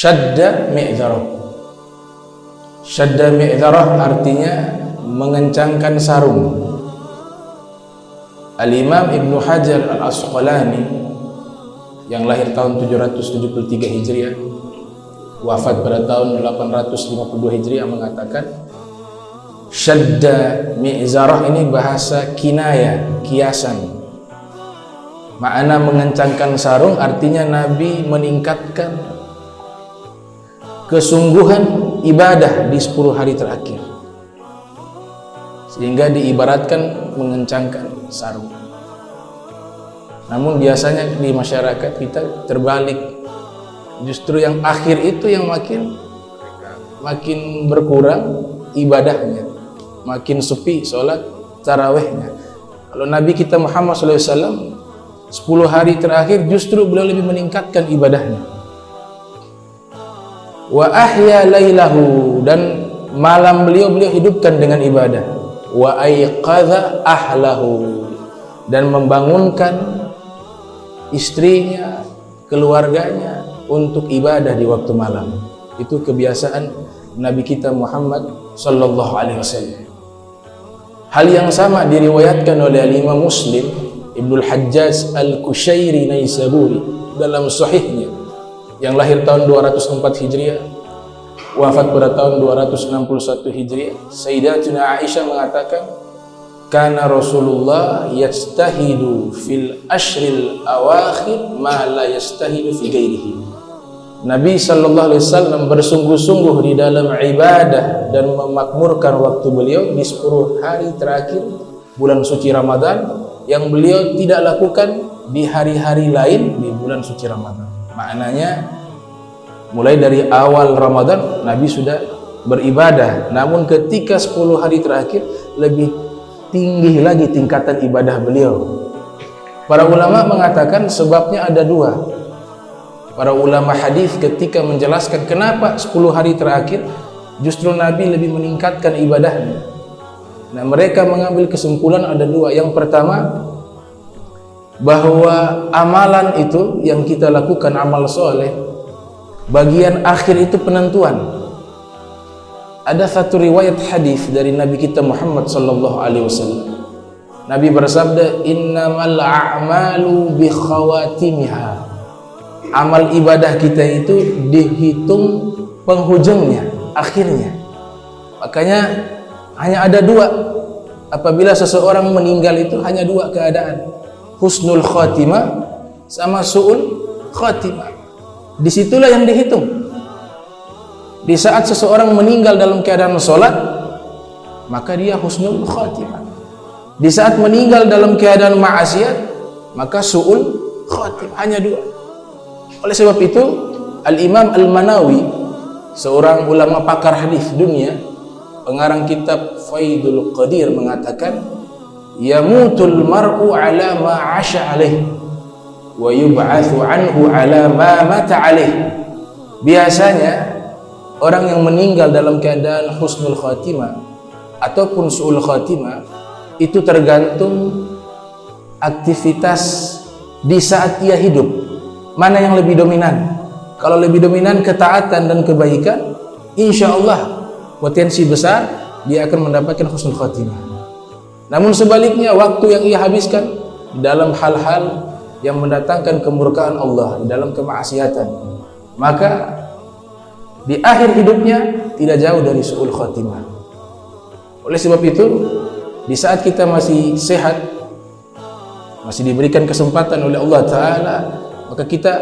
Syadda mi'dzarah. Syadda mi'dzarah artinya mengencangkan sarung. Al-Imam Ibnu Hajar Al-Asqalani yang lahir tahun 773 Hijriah, wafat pada tahun 852 Hijriah, mengatakan syadda mi'zarah ini bahasa kinaya, kiasan. Makna mengencangkan sarung artinya Nabi meningkatkan kesungguhan ibadah di 10 hari terakhir, sehingga diibaratkan mengencangkan sarung. Namun biasanya di masyarakat kita terbalik, justru yang akhir itu yang makin berkurang ibadahnya, makin sepi sholat tarawihnya. Kalau Nabi kita Muhammad SAW 10 hari terakhir justru beliau lebih meningkatkan ibadahnya. Wa ahya lailahu, dan malam beliau hidupkan dengan ibadah. Wa aiqadha ahlahu, dan membangunkan istrinya, keluarganya untuk ibadah di waktu malam. Itu kebiasaan Nabi kita Muhammad sallallahu alaihi wasallam. Hal yang sama diriwayatkan oleh Imam Muslim Ibnul Hajjaj Al-Kushairi Naisaburi dalam sahihnya, yang lahir tahun 204 Hijriah, wafat pada tahun 261 Hijriah. Sayyidatuna Aisyah mengatakan, kana Rasulullah yastahidu fil ashril awakhir ma la yastahidu fi ghairihi. Nabi sallallahu alaihi wasallam bersungguh-sungguh di dalam ibadah dan memakmurkan waktu beliau di 10 hari terakhir bulan suci Ramadan yang beliau tidak lakukan di hari-hari lain di bulan suci Ramadan. Maknanya mulai dari awal Ramadan Nabi sudah beribadah, namun ketika 10 hari terakhir lebih tinggi lagi tingkatan ibadah beliau. Para ulama mengatakan sebabnya ada dua. Para ulama hadis ketika menjelaskan kenapa 10 hari terakhir justru Nabi lebih meningkatkan ibadahnya, nah mereka mengambil kesimpulan ada dua. Yang pertama, bahwa amalan itu yang kita lakukan, amal soleh, bagian akhir itu penentuan. Ada satu riwayat hadis dari Nabi kita Muhammad sallallahu alaihi wasallam. Nabi bersabda, innamal a'malu bi khawatimiha. Amal ibadah kita itu dihitung penghujungnya, akhirnya. Makanya hanya ada dua. Apabila seseorang meninggal itu hanya dua keadaan, husnul khatimah sama su'ul khatimah. Disitulah yang dihitung. Di saat seseorang meninggal dalam keadaan sholat, maka dia husnul khatimah. Di saat meninggal dalam keadaan maksiat, maka su'ul khatimah. Hanya dua. Oleh sebab itu Al-Imam Al-Manawi, seorang ulama pakar hadis dunia, pengarang kitab Faidul Qadir, mengatakan, yamutul mar'u ala ma 'asha alaih wa yub'atsu anhu ala ma mata alaih. Biasanya orang yang meninggal dalam keadaan husnul khatimah ataupun su'ul khatimah itu tergantung aktivitas di saat ia hidup. Mana yang lebih dominan? Kalau lebih dominan ketaatan dan kebaikan, insya Allah potensi besar dia akan mendapatkan husnul khatimah. Namun sebaliknya, waktu yang ia habiskan dalam hal-hal yang mendatangkan kemurkaan Allah, di dalam kemaksiatan, maka di akhir hidupnya tidak jauh dari su'ul khatimah. Oleh sebab itu, di saat kita masih sehat, masih diberikan kesempatan oleh Allah Ta'ala, maka kita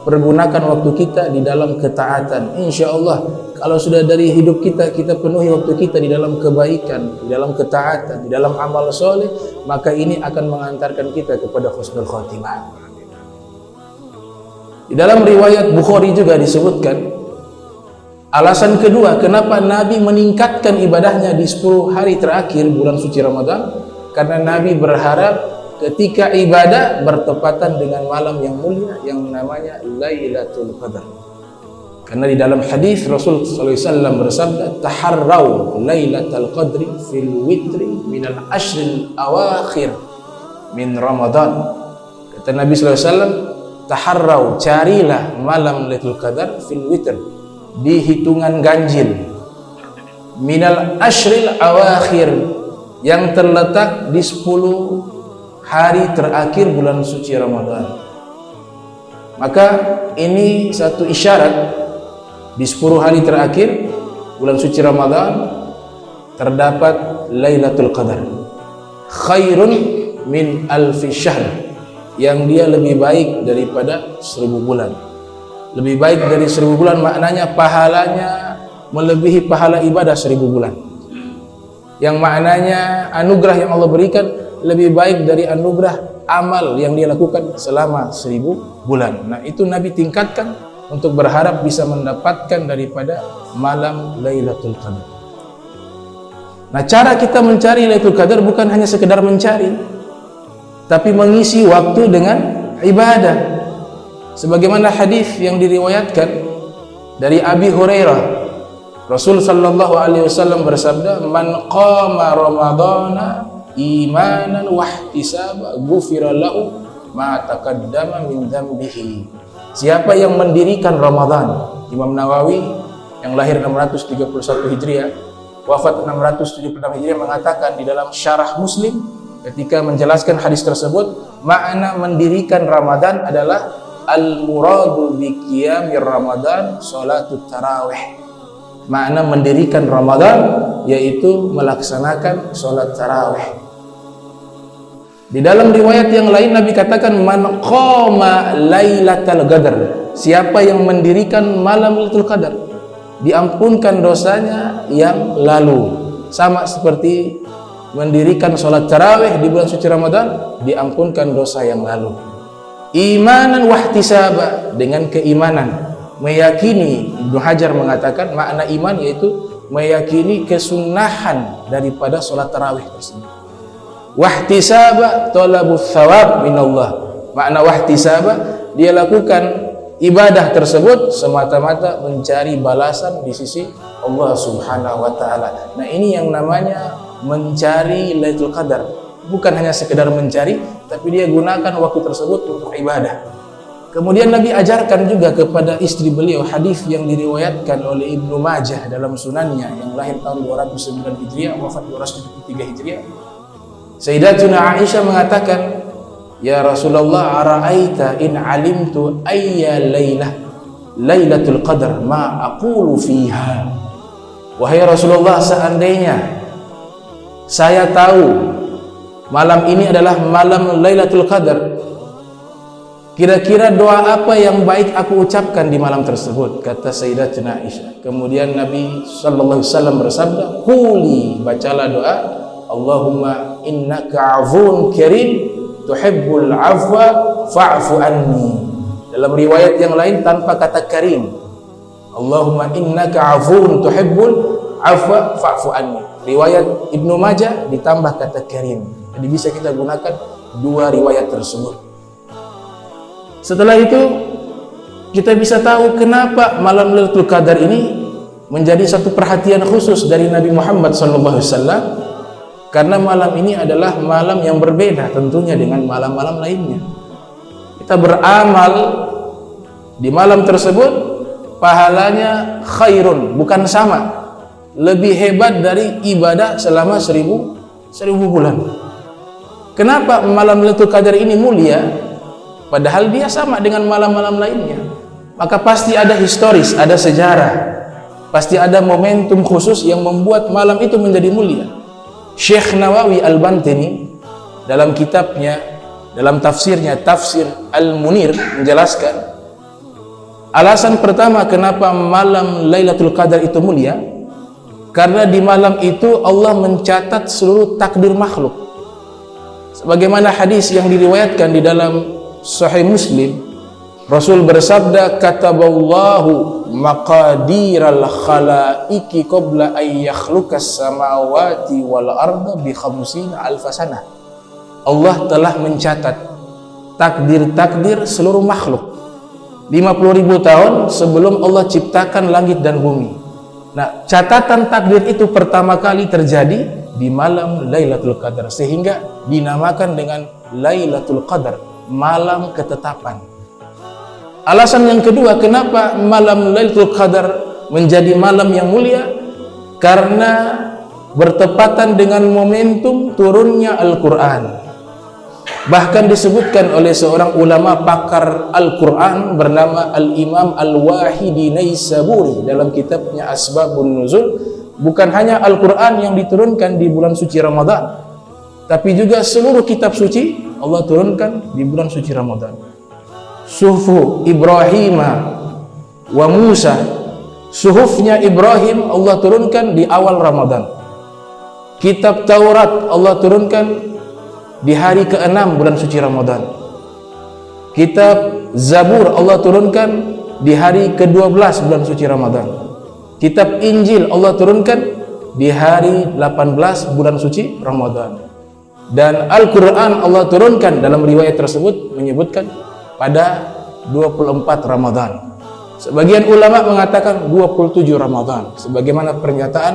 pergunakan waktu kita di dalam ketaatan. Insya Allah, kalau sudah dari hidup kita penuhi waktu kita di dalam kebaikan, di dalam ketaatan, di dalam amal soleh, maka ini akan mengantarkan kita kepada husnul khatimah. Di dalam riwayat Bukhari juga disebutkan alasan kedua kenapa Nabi meningkatkan ibadahnya di 10 hari terakhir bulan suci Ramadan, karena Nabi berharap ketika ibadah bertepatan dengan malam yang mulia yang namanya Lailatul Qadar. Karena di dalam hadis Rasul sallallahu alaihi wasallam bersabda, taharrau Lailatul Qadri fil witri minal ashril awakhir min Ramadan. Kata Nabi sallallahu alaihi wasallam, taharrau, carilah malam Lailatul Qadar fil witr, di hitungan ganjil minal ashril awakhir, yang terletak di 10 hari terakhir bulan suci Ramadan. Maka ini satu isyarat, di 10 hari terakhir bulan suci Ramadan terdapat Lailatul Qadar, khairun min alfi syahr, yang dia lebih baik daripada 1000 bulan. Lebih baik dari 1000 bulan maknanya pahalanya melebihi pahala ibadah 1000 bulan. Yang maknanya anugerah yang Allah berikan lebih baik dari anugerah amal yang dia lakukan selama 1000 bulan. Nah, itu Nabi tingkatkan untuk berharap bisa mendapatkan daripada malam Lailatul Qadar. Nah, cara kita mencari Lailatul Qadar bukan hanya sekedar mencari, tapi mengisi waktu dengan ibadah. Sebagaimana hadis yang diriwayatkan dari Abi Hurairah, Rasul sallallahu alaihi wasallam bersabda, "Man qama Ramadhana imanan wa ihtisaba ghufira lahu ma taqaddama min dzambihi." Siapa yang mendirikan Ramadan, Imam Nawawi yang lahir 631 Hijriah, wafat 676 Hijriah mengatakan di dalam Syarah Muslim ketika menjelaskan hadis tersebut, makna mendirikan Ramadan adalah al-muradu bi qiyamir Ramadan salatut tarawih. Makna mendirikan Ramadan yaitu melaksanakan salat tarawih. Di dalam riwayat yang lain Nabi katakan, man qama lailatul qadar, siapa yang mendirikan malam Lailatul Qadar diampunkan dosanya yang lalu. Sama seperti mendirikan salat tarawih di bulan suci Ramadan, diampunkan dosa yang lalu. Imanan wahtisaba, dengan keimanan, meyakini. Ibnu Hajar mengatakan makna iman yaitu meyakini kesunahan daripada salat tarawih tersebut. Wahtisaba talabus thawab minallah, makna wahtisaba dia lakukan ibadah tersebut semata-mata mencari balasan di sisi Allah Subhanahu wa taala. Nah, ini yang namanya mencari Lailatul Qadar. Bukan hanya sekedar mencari, tapi dia gunakan waktu tersebut untuk ibadah. Kemudian Nabi ajarkan juga kepada istri beliau, hadis yang diriwayatkan oleh Ibnu Majah dalam sunannya, yang lahir tahun 209 Hijriah, wafat 273 Hijriah. Sayyidatuna Aisyah mengatakan, "Ya Rasulullah, ara'aita in alimtu ayya Lailatul Qadar ma aqulu fiha." Wahai Rasulullah, seandainya saya tahu malam ini adalah malam Lailatul Qadar, kira-kira doa apa yang baik aku ucapkan di malam tersebut, kata Sayyidatuna Aisyah. Kemudian Nabi sallallahu alaihi wasallam bersabda, "Quli," bacalah doa, "Allahumma innaka 'afuwun karim tuhibbul 'afwa fa'fu anni." Dalam riwayat yang lain tanpa kata karim, "Allahumma innaka 'afuwun tuhibbul 'afwa fa'fu anni." Riwayat Ibnu Majah ditambah kata karim. Jadi bisa kita gunakan dua riwayat tersebut. Setelah itu kita bisa tahu kenapa malam Lailatul Qadar ini menjadi satu perhatian khusus dari Nabi Muhammad SAW, karena malam ini adalah malam yang berbeda tentunya dengan malam-malam lainnya. Kita beramal di malam tersebut, pahalanya khairun, bukan sama, lebih hebat dari ibadah selama 1000 bulan. Kenapa malam Lailatul Qadar ini mulia padahal dia sama dengan malam-malam lainnya? Maka pasti ada historis, ada sejarah, pasti ada momentum khusus yang membuat malam itu menjadi mulia. Syekh Nawawi Al-Bantini dalam kitabnya, dalam tafsirnya Tafsir Al-Munir menjelaskan alasan pertama kenapa malam Lailatul Qadar itu mulia, karena di malam itu Allah mencatat seluruh takdir makhluk. Sebagaimana hadis yang diriwayatkan di dalam Sahih Muslim, Rasul bersabda, "Kataballahu maqadiral khalaiqi qabla ay yakhluqas samawati wal arda bi 50,000 sanah." Allah telah mencatat takdir-takdir seluruh makhluk 50.000 tahun sebelum Allah ciptakan langit dan bumi. Nah, catatan takdir itu pertama kali terjadi di malam Lailatul Qadar, sehingga dinamakan dengan Lailatul Qadar, malam ketetapan. Alasan yang kedua kenapa malam Lailatul Qadar menjadi malam yang mulia karena bertepatan dengan momentum turunnya Al-Quran. Bahkan disebutkan oleh seorang ulama pakar Al-Quran bernama Al-Imam Al-Wahidi Naisaburi dalam kitabnya Asbabun Nuzul, bukan hanya Al-Quran yang diturunkan di bulan suci Ramadan, tapi juga seluruh kitab suci Allah turunkan di bulan suci Ramadan. Suhufu Ibrahim wa Musa, suhufnya Ibrahim Allah turunkan di awal Ramadan. Kitab Taurat Allah turunkan di hari ke-6 bulan suci Ramadan. Kitab Zabur Allah turunkan di hari ke-12 bulan suci Ramadan. Kitab Injil Allah turunkan di hari 18 bulan suci Ramadan. Dan Al-Quran Allah turunkan dalam riwayat tersebut menyebutkan pada 24 Ramadan. Sebagian ulama mengatakan 27 Ramadan, sebagaimana pernyataan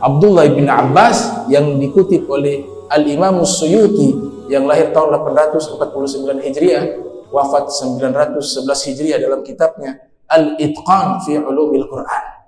Abdullah bin Abbas yang dikutip oleh Al-Imam Suyuti yang lahir tahun 849 Hijriah, wafat 911 Hijriah dalam kitabnya Al-Itqan fi Ulumil Quran.